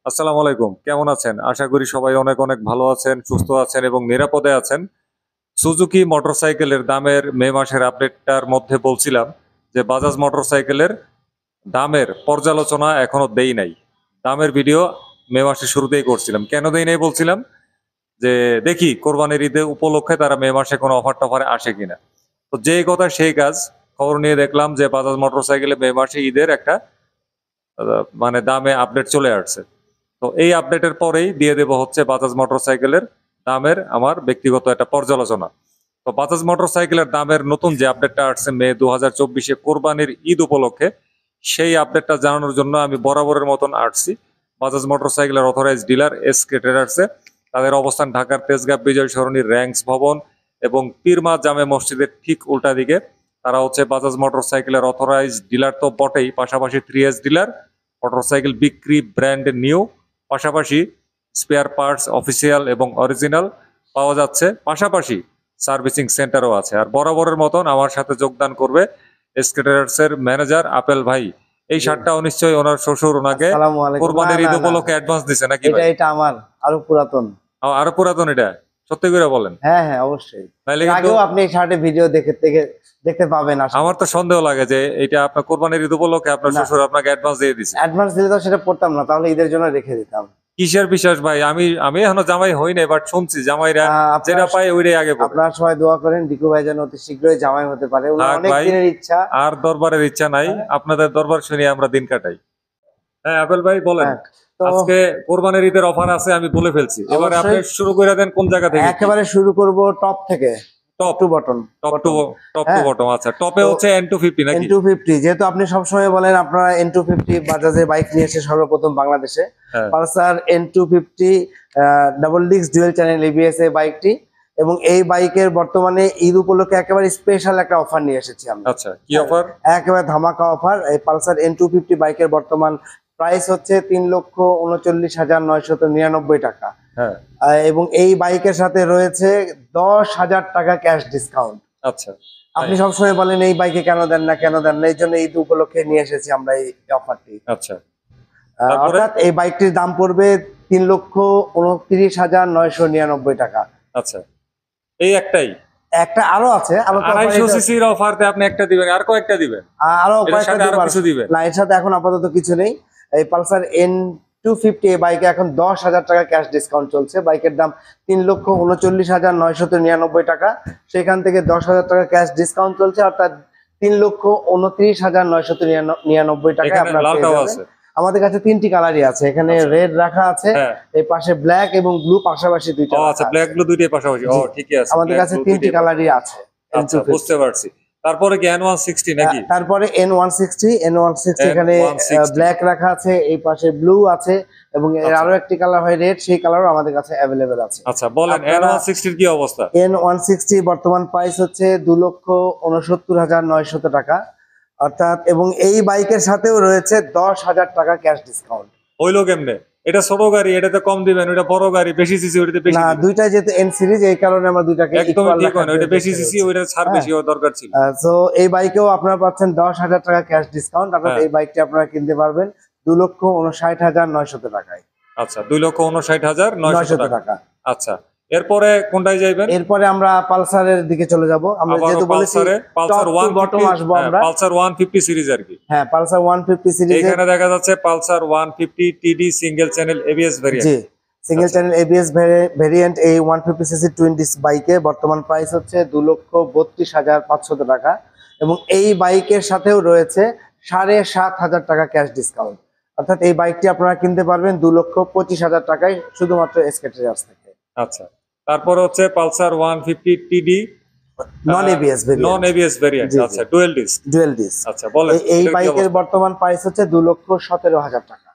আসসালামু আলাইকুম, কেমন আছেন? আশা করি সবাই অনেক অনেক ভালো আছেন, সুস্থ আছেন এবং নিরাপদে আছেন। সুজুকি মোটরসাইকেলের দামের মে মাসের আপডেটটার মধ্যে বলছিলাম যে বাজাজ মোটরসাইকেলের দামের পর্যালোচনা এখনো দেই নাই। দামের ভিডিও মে মাসের শুরুতেই করছিলাম। কেন দেই নাই বলছিলাম? যে দেখি কোরবানির ঈদে উপলক্ষে তারা মে মাসে কোনো অফার টফারে আসে কিনা। তো যেই কথা সেই কাজ, খবর নিয়ে দেখলাম যে বাজাজ মোটরসাইকেলে মে মাসে ঈদের একটা মানে দামে আপডেট চলে আসছে। তো এই আপডেটের পরেই দিয়ে দেব হচ্ছে বাজাজ মোটরসাইকেলের দামের আমার ব্যক্তিগত একটা পর্যালোচনা। তো বাজাজ মোটরসাইকেলের দামের নতুন যে আপডেটটা আসছে মে 2024-এ কোরবানির ঈদ উপলক্ষে, সেই আপডেটটা জানানোর জন্য আমি বরাবরের মতন আসছি বাজাজ মোটরসাইকেলের অথরাইজ ডিলার এসকে ট্রেডার্সে। তাদের অবস্থান ঢাকার তেজগাঁ বিজয় সরণির র্যাঙ্কস ভবন এবং পীরমা জামে মসজিদের ঠিক উল্টা দিকে। তারা হচ্ছে বাজাজ মোটরসাইকেলের অথরাইজ ডিলার তো বটেই, পাশাপাশি 3S ডিলার, মোটরসাইকেল বিক্রি, ব্র্যান্ড নিউ, পাশাপাশি স্পেয়ার পার্টস অফিসিয়াল এবং অরিজিনাল পাওয়া যাচ্ছে, পাশাপাশি সার্ভিসিং সেন্টারও আছে। আর বরাবরের মতন আমার সাথে যোগদান করবে এসকে ট্রেডার্সের ম্যানেজার আপেল ভাই। এই শার্টটাও নিশ্চয়ই ওনার শ্বশুর ওনাকে আসসালামু আলাইকুম। কোরবানির না, ঈদ না, না। উপলক্ষে অ্যাডভান্স দিছে নাকি এটা ভাই? এটা আমার আরো পুরাতন। আরো পুরাতন এটা? সত্যি করে বলেন। হ্যাঁ হ্যাঁ, অবশ্যই। তাইলে এর কিন্তু আগেও আপনি এই শার্টের ভিডিও দেখতে পাবেন। আমার তো সন্দেহ লাগে যে এটা আপনার কোরবানির ঈদ উপলক্ষে আপনার না, শ্বশুর আপনাকে অ্যাডভান্স দিয়ে দিছে। অ্যাডভান্স দিলে তো সেটা পড়তাম না, তাহলে ঈদের জন্য রেখে দিতাম। কিসের বিশ্বাস ভাই? আমি আমি এখনো জামাই হই নাই, বাট শুনছি জামাইরা যেটা পায় ওইটাই আগে পড়ে। আপনারা সবাই দোয়া করেন ডিকু ভাই যেন অতি শীঘ্রই জামাই হতে পারে, ওনার থাক অনেক ভাই, দিনের ইচ্ছা। আর দরবারের ইচ্ছা নাই, আপনাদের দরবার শুনিয়ে আমরা দিন কাটাই। হ্যাঁ আপেল ভাই বলেন। হ্যাঁ, তো আজকে কোরবানির ঈদের অফার আছে আমি বলে ফেলছি, এবারে আপনি অবশ্যই। শুরু করে দেন কোন জায়গা থেকে? একেবারে শুরু করব টপ থেকে, top to bottom. Top to top to হ্যাঁ। বটম। আচ্ছা, টপে তো হচ্ছে N250 নাকি? N250, যেহেতু আপনি সবসময় বলেন আপনারা N250 বাজাজের বাইক নিয়ে এসে সর্বপ্রথম বাংলাদেশে, হ্যাঁ। Pulsar N250 double disc dual channel ABS এর বাইকটি, এবং এই বাইকের বর্তমানে ঈদ উপলক্ষে একেবারে স্পেশাল একটা অফার নিয়ে এসেছি আমরা। আচ্ছা, কি অফার? একেবারে ধামাকা অফার। এই পালসার N250 বাইকের বর্তমান প্রাইস হচ্ছে 3,39,999 টাকা। হ্যাঁ। এবং এই বাইকের সাথে রয়েছে 10,000 টাকা ক্যাশ ডিসকাউন্ট। আচ্ছা, আপনি সবসময় বলেন এই বাইকে কেন দেন না কেন দেন না, এই জন্য ঈদ উপলক্ষে নিয়ে এসেছি আমরা এই অফারটি। আচ্ছা। তারপরে? অর্থাৎ এই বাইকটির দাম পড়বে 3,29,999 টাকা। আচ্ছা, এই একটাই? একটা আরো আছে, আরো 250 সিসির অফারতে আপনি একটা দিবেন, আর কয়েকটা দিবেন? আরো এর সাথে আরো কিছু দিবেন? না, এর সাথে এখন আপাতত কিছু নেই। এই পালসার N250 এই বাইকে এখন 10,000 টাকা ক্যাশ ডিসকাউন্ট চলছে। বাইকের দাম 3,39,999 টাকা, সেখান থেকে 10,000 টাকা ক্যাশ ডিসকাউন্ট চলছে, অর্থাৎ 3,29,999 টাকায় আপনার পেয়ে যাবেন। আমাদের কাছে তিনটি কালারই আছে, এখানে রেড রাখা আছে, এই পাশে ব্ল্যাক এবং ব্লু পাশাপাশি দুইটা। আচ্ছা, ব্ল্যাক ব্লু দুইটাই পাশাপাশি। ও ঠিকই আছে, আমাদের কাছে তিনটি কালারই আছে। আচ্ছা, বুঝতে পারছি। তারপরে কি N160 নাকি? তারপরে N160 এখানে ব্ল্যাক রাখা আছে, এই পাশে ব্লু আছে, এবং এর আরো একটি কালার হয় রেড, সেই কালারও আমাদের কাছে অ্যাভেলেবেল আছে। আচ্ছা, বলেন N160 এর কি অবস্থা? N160 বর্তমান প্রাইস হচ্ছে 2,69,900 টাকা, অর্থাৎ, এবং এই বাইকের সাথেও রয়েছে 10,000 টাকা ক্যাশ ডিসকাউন্ট। হইলো কেমনে? এটা ছোট গাড়ি, এটাতে কম দিবেন, ওটা বড় গাড়ি, বেশি সিসি, ওটাতে বেশি। না, দুইটা যেহেতু এন সিরিজ, এই কারণে আমরা দুইটাকে একদম ঠিক হয় না, ওটা বেশি সিসি, ওটা ছাড় বেশি হওয়ার দরকার ছিল। সো এই বাইকেও আপনারা পাচ্ছেন 10,000 টাকা ক্যাশ ডিসকাউন্ট, অর্থাৎ এই বাইকটি আপনারা কিনতে পারবেন 2,59,900 টাকায়। আচ্ছা, 2,59,900 টাকা। আচ্ছা, এরপরে কোনটায় যাইবেন? এরপরে আমরা পালসারের দিকে চলে যাব। আমরা যেহেতু বলেছি পালসার 150 আসবো আমরা, পালসার 150 সিরিজ আর কি। হ্যাঁ, পালসার 150 সিরিজ। এখানে দেখা যাচ্ছে পালসার 150 টিডি সিঙ্গেল চ্যানেল এবিএস ভেরিয়েন্ট। জি, সিঙ্গেল চ্যানেল এবিএস ভেরিয়েন্ট। এই 150 সিসি টুইন ডিস্ক বাইকে বর্তমান প্রাইস হচ্ছে 2,32,500 টাকা, এবং এই বাইকের সাথেও রয়েছে 7,500 টাকা ক্যাশ ডিসকাউন্ট, অর্থাৎ এই বাইকটি আপনারা কিনতে পারবেন 2,25,000 টাকায় শুধুমাত্র এসকে ট্রেডার্স থেকে। আচ্ছা, তারপর হচ্ছে পালসার 150 টিডি নন এবিএস ভেরিয়েন্ট। আচ্ছা, ডুয়াল ডিস্ক। আচ্ছা, বলেন এই বাইকের বর্তমান প্রাইস হচ্ছে 2,17,000 টাকা।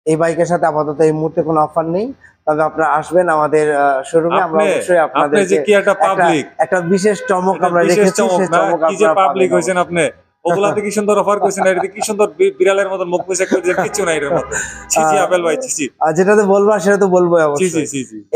এই বাইকের সাথে আপাতত এই মুহূর্তে কোনো অফার নেই, তবে আপনারা আসবেন আমাদের শোরুমে, আমরা অবশ্যই আপনাদের একটা বিশেষ চমক আমরা রেখেছি। সেই চমক আপনারা পাবলিক হইছেন আপনি, ওগুলাতে কি সুন্দর অফার কইছেন, এর কি সুন্দর বিড়ালের মতন মুখ মুছে কই যে কিছু নাই এর মধ্যে। চিচি আপেল ভাই, চিচি। যেটা তো বলবো সেটা তো বলবোই অবশ্যই।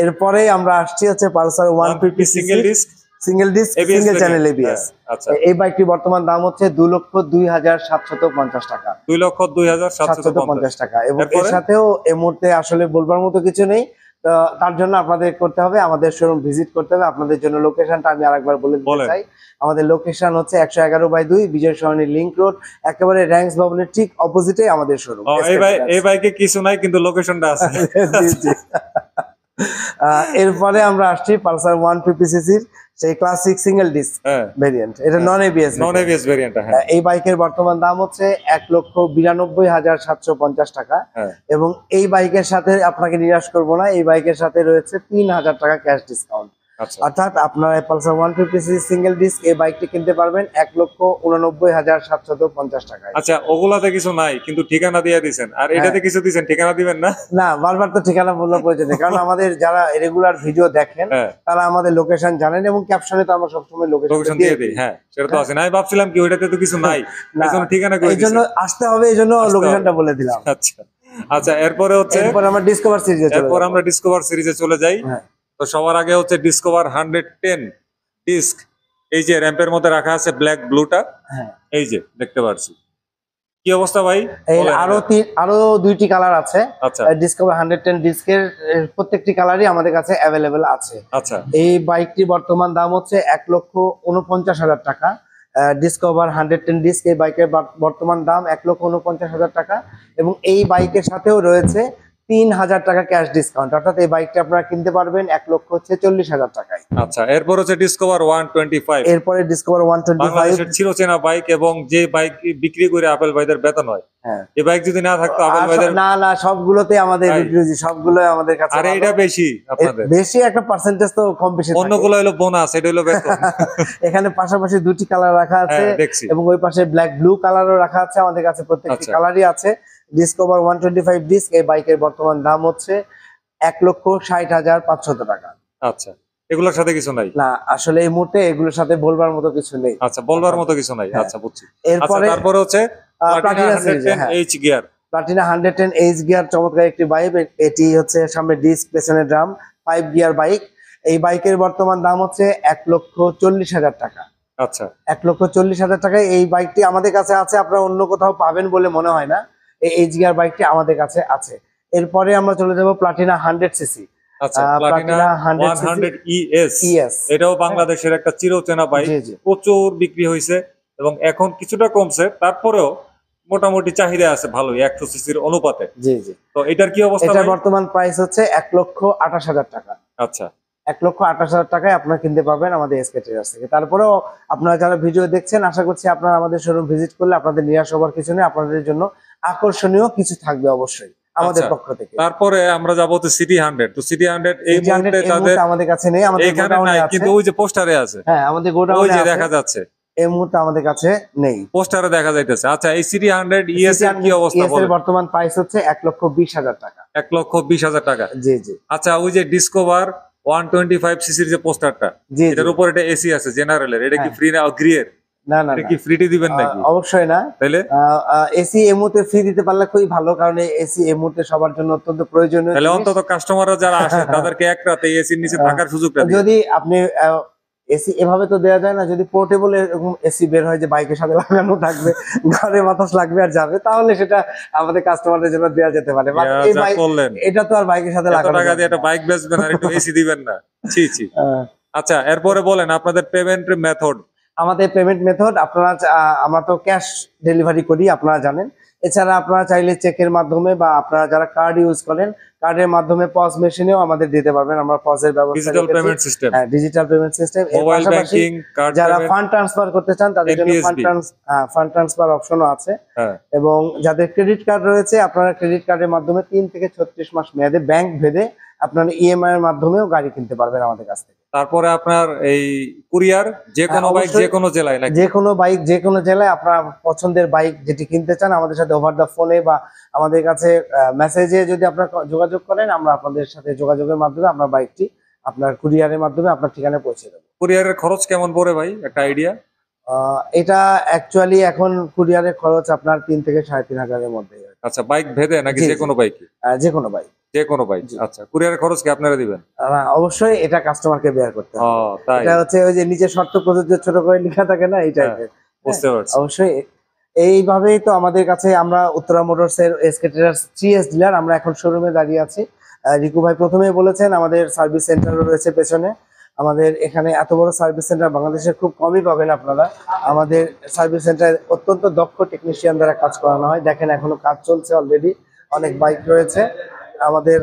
এরপরে আমরা আসছি হচ্ছে Pulsar 150 single disc. Single disc ABS single channel variant, ABS. হ্যাঁ, আচ্ছা এই বাইকটি বর্তমান দাম হচ্ছে 2,02,750 টাকা। 2,02,750 টাকা। এবং এর এরপরে সাথেও এই মুহূর্তে আসলে বলবার মতো কিছু নেই। তো তার জন্য আপনাদের করতে হবে, আমাদের শোরুম ভিজিট করতে হবে। আপনাদের জন্য লোকেশনটা আমি আরেকবার বলে দিতে বলেন। চাই। আমাদের লোকেশন হচ্ছে 111/2 বিজয় সরণি লিংক রোড, একেবারে র্যাঙ্কস ভবনের ঠিক অপোজিটে আমাদের শোরুম। এই বাইকে কিছু নাই কিন্তু লোকেশনটা আছে। জি জি। এরপরে আমরা আসছি পালসার 150cc-র সেই ক্লাসিক সিঙ্গেল ডিস্ক হ্যাঁ ভেরিয়েন্ট। এটা non ABS. Non ABS variant, হ্যাঁ এই বাইকের বর্তমান দাম হচ্ছে 1,92,750 টাকা। হ্যাঁ এবং এই বাইকের সাথে আপনাকে নিরাশ করবো না, এই বাইকের সাথে রয়েছে 3,000 টাকা ক্যাশ ডিসকাউন্ট। আচ্ছা অর্থাৎ আপনার পালসার 150cc সিঙ্গেল ডিস্ক এই বাইকটি কিনতে পারবেন 1,89,750 টাকায়। আচ্ছা, ওগুলাতে কিছু নাই কিন্তু ঠিকানা দিয়ে দিছেন, আর এটাতে কিছু দিছেন, ঠিকানা দিবেন না? না, বারবার তো ঠিকানা বলার প্রয়োজন নেই, কারণ আমাদের যারা রেগুলার ভিডিও দেখেন হ্যাঁ তারা আমাদের লোকেশন জানেন এবং ক্যাপশনে তো আমরা সবসময় লোকেশন লোকেশন দিয়ে দিই। হ্যাঁ সেটা তো আছে না, আমি ভাবছিলাম কি ওইটাতে তো কিছু নাই, এই জন্য ঠিকানা করে এই জন্য দিছেন। আসতে হবে, এই জন্য লোকেশনটা বলে দিলাম। আচ্ছা আচ্ছা, এরপরে হচ্ছে এরপর আমরা ডিসকভার সিরিজে চলে এরপর যাব। আমরা ডিসকভার সিরিজে চলে যাই। হ্যাঁ। তো সবার আগে হচ্ছে ডিসকভার 110 ডিস্ক, এই যে র্যাম্পের মধ্যে রাখা আছে ব্ল্যাক ব্লুটা, হ্যাঁ, এই যে দেখতে পাচ্ছি। কি অবস্থা ভাই? এর বলেন। আরো দুইটি কালার আছে। আচ্ছা ডিসকভার 110 ডিস্কের প্রত্যেকটি কালারই আমাদের কাছে অ্যাভেলেবেল আছে। আচ্ছা এই বাইকটি বর্তমান দাম হচ্ছে 1,49,000 টাকা। ডিসকভার 110 ডিস্ক এই বাইকের বর্তমান দাম 1,49,000 টাকা। এবং এই বাইকের সাথেও রয়েছে 3,000 টাকা ক্যাশ ডিসকাউন্ট, অর্থাৎ এই বাইকটি আপনারা কিনতে পারবেন 1,46,000 টাকায়। আচ্ছা, এরপর হচ্ছে ডিসকভার 125, এরপরে ডিসকভার 125। বাংলাদেশের চিরচেনা বাইক, এবং যে বাইক বিক্রি করে আপেল ভাইদের বেতন হয়। হ্যাঁ, এই বাইক যদি না থাকতো আপেল ভাইদের, না না, সবগুলোতে আমাদের তাই? বিক্রি, সবগুলো আমাদের কাছে আর ভালো। এটা বেশি আপনাদের, বেশি একটা পার্সেন্টেজ তো কম বেশি থাকে। অন্যগুলো হলো বোনাস, এটা হলো বেতন। এখানে পাশাপাশি দুটি কালার রাখা আছে, হ্যাঁ দেখছি। এবং ওই পাশে ব্ল্যাক ব্লু কালারও রাখা আছে। আমাদের কাছে প্রত্যেকটি আচ্ছা। কালারই আছে। ডিসকভার 125 ডিস্ক এই বাইকের বর্তমান দাম হচ্ছে 1,60,500 টাকা। আচ্ছা, এগুলোর সাথে কিছু নাই? না, আসলে এই মুহূর্তে এগুলোর সাথে বলবার মতো কিছু নেই। আচ্ছা, বলবার মতো কিছু নাই। হ্যাঁ। আচ্ছা বুঝছি। আচ্ছা, এরপরে তারপরে হচ্ছে প্লাটিনা সিরিজে, 110 H gear, Platina 110 H gear চমৎকার একটি বাইক। এটি হচ্ছে সামনে ডিস্ক, পেছনে ড্রাম, 5 গিয়ার বাইক। এই বাইকের বর্তমান দাম হচ্ছে 1,40,000 টাকা। আচ্ছা 1,40,000 টাকায় এই বাইকটি আমাদের কাছে আছে। আপনারা অন্য কোথাও পাবেন বলে মনে হয় না, এই এইচ গিয়ার বাইকটি আমাদের কাছে আছে। এরপরে আমরা চলে যাব প্লাটিনা 100cc। আচ্ছা, প্লাটিনা 100 ES, এটাও বাংলাদেশের একটা চিরচেনা বাইক, জি জি প্রচুর বিক্রি হয়েছে এবং এখন কিছুটা কমছে, তারপরেও মোটামুটি চাহিদা আছে ভালোই 100 সিসির অনুপাতে। জি জি। তো এটার কি অবস্থা এটার ভাই? বর্তমান প্রাইস হচ্ছে 1,28,000 টাকা। আচ্ছা 1,28,000 টাকায় আপনারা কিনতে পারবেন আমাদের এসকে ট্রেডার্স থেকে। তারপরেও আপনারা যারা ভিডিও দেখছেন, আশা করছি আপনারা আমাদের শোরুম ভিজিট করলে আপনাদের নিরাশ হবার কিছু নেই, আপনাদের জন্য আকর্ষণীয় কিছু থাকবে অবশ্যই আমাদের আচ্ছা, পক্ষ থেকে। তারপরে আমরা যাবো তো সিটি 100। তো সিটি 100 এই CT 100 মুহূর্তে এই তাদের মুহূর্তে আমাদের কাছে নেই, আমাদের এখানে গোডাউনে নাই, আছে। কিন্তু ওই যে পোস্টারে আছে, হ্যাঁ, আমাদের ওই গোডাউনে যে আছে, দেখা যাচ্ছে, এই মুহূর্তে আমাদের কাছে নেই। পোস্টারে দেখা যাইতেছে। আচ্ছা, এই সিটি 100 ES এর কি অবস্থা ES এর বলেন? বর্তমান প্রাইস হচ্ছে 1,20,000 টাকা। 1,20,000 টাকা। জি জি আচ্ছা, ওই যে ডিসকভার 125 সিসির যে পোস্টারটা, জি জি। এটার উপর এটা এসি আছে জেনারেলের, এটা কি হ্যাঁ। ফ্রি না গ্রিয়ের? না না এটা না, কি ফ্রিতে দিবেন নাকি? অবশ্যই না। তাইলে এসি এই মুহূর্তে ফ্রি দিতে পারলে খুবই ভালো, কারণ এসি এই মুহূর্তে সবার জন্য অত্যন্ত প্রয়োজনীয় তাহলে জিনিস। অন্তত কাস্টমাররা যারা আসে তাদেরকে এক রাতে এসির নিচে থাকার সুযোগটা দিন। যদি আপনি এসি এভাবে তো দেওয়া যায় না, যদি পোর্টেবল এরকম এসি বের হয় যে বাইকের সাথে লাগানো থাকবে, ঘরে বাতাস লাগবে আর যাবে, তাহলে সেটা আমাদের কাস্টমারদের জন্য দেওয়া যেতে পারে। But এই যা বাইক, করলেন, এটা তো আর বাইকের সাথে এত লাগানো টাকা যাবে দিয়ে একটা না। বাইক বেচবেন আর একটু এসি দিবেন না? ছি ছি। আহ, আচ্ছা, এরপরে বলেন আপনাদের পেমেন্ট মেথড। আমাদের পেমেন্ট মেথড, আপনারা আমরা তো ক্যাশ ডেলিভারি করি, আপনারা জানেন। এছাড়া আপনারা চাইলে চেকের মাধ্যমে বা আপনারা যারা কার্ড ইউজ করেন, কার্ডের মাধ্যমে পজ মেশিনেও আমাদের দিতে পারবেন। আমরা পজের ব্যবস্থা ডিজিটাল রেখেছি। পেমেন্ট সিস্টেম, হ্যাঁ, ডিজিটাল পেমেন্ট সিস্টেম। এর মোবাইল পাশাপাশি ব্যাংকিং, কার্ড যারা পেমেন্ট, ফান্ড ট্রান্সফার করতে চান তাদের জন্য NPSB। ফান্ড ট্রান্সফার অপশনও আছে। হ্যাঁ এবং যাদের ক্রেডিট কার্ড রয়েছে, আপনারা ক্রেডিট কার্ডের মাধ্যমে 3 থেকে 36 মাস মেয়াদে ব্যাংক ভেদে আপনারা ইএমআই এর মাধ্যমেও গাড়ি কিনতে পারবেন আমাদের কাছ থেকে। তারপরে আপনার এই কুরিয়ার, যে কোনো হ্যাঁ, বাইক অবশ্যই। যে কোনো জেলায় নাকি? যে কোনো বাইক যে কোনো জেলায় আপনার পছন্দের বাইক যেটি কিনতে চান, আমাদের সাথে ওভার দা ফোনে বা আমাদের কাছে মেসেজে যদি আপনারা যোগাযোগ করেন, আমরা আপনাদের সাথে যোগাযোগের মাধ্যমে আপনার বাইকটি আপনার কুরিয়ারের মাধ্যমে আপনার ঠিকানায় পৌঁছে দেবো। কুরিয়ারের খরচ কেমন পড়ে ভাই, একটা আইডিয়া? এটা অ্যাকচুয়ালি এখন কুরিয়ারের খরচ আপনার 3 থেকে 3,500 এর মধ্যে। আচ্ছা, বাইক ভেদে নাকি জি, যে জি। কোনো বাইকে? যে কোনো বাইক। যে কোনো বাইক। জি। আচ্ছা, কুরিয়ারের খরচ কি আপনারা দিবেন? অবশ্যই এটা কাস্টমারকে বেয়ার করতে ও, হবে। তাই? এটা হচ্ছে ওই যে নিচের শর্ত প্রযোজ্য ছোট করে লেখা থাকে না, এই হ্যাঁ, টাইপের। হ্যাঁ, বুঝতে পারছি। অবশ্যই এইভাবেই তো আমাদের কাছে আমরা উত্তরা মোটরস এর এসকে ট্রেডার্স 3S ডিলার, আমরা এখন শোরুমে দাঁড়িয়ে আছি। রিকু ভাই প্রথমেই বলেছেন আমাদের সার্ভিস সেন্টারও রয়েছে পেছনে। আমাদের এখানে এত বড় সার্ভিস সেন্টার বাংলাদেশে খুব কমই পাবেন আপনারা। আমাদের সার্ভিস সেন্টার অত্যন্ত দক্ষ টেকনিশিয়ান দ্বারা কাজ করানো হয়। দেখেন এখনো কাজ চলছে অলরেডি, অনেক বাইক রয়েছে আমাদের।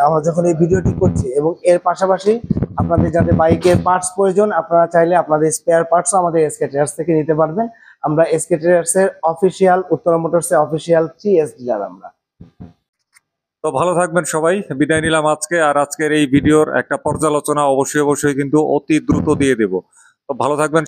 আমরা যখন এই ভিডিওটি করছি এবং এর পাশাপাশি আপনাদের যাদের বাইকের পার্টস প্রয়োজন, আপনারা চাইলে আপনাদের স্পেয়ার পার্টসও আমাদের এসকে ট্রেডার্স থেকে নিতে পারবেন। আমরা এসকে ট্রেডার্স এর অফিসিয়াল, উত্তরা মোটরস এর অফিসিয়াল 3S ডিলার আমরা। তো ভালো থাকবেন সবাই, বিদায় নিলাম আজকে। আর আজকের এই ভিডিওর একটা পর্যালোচনা অবশ্যই কিন্তু অতি দ্রুত দিয়ে দেব। তো ভালো থাকবেন।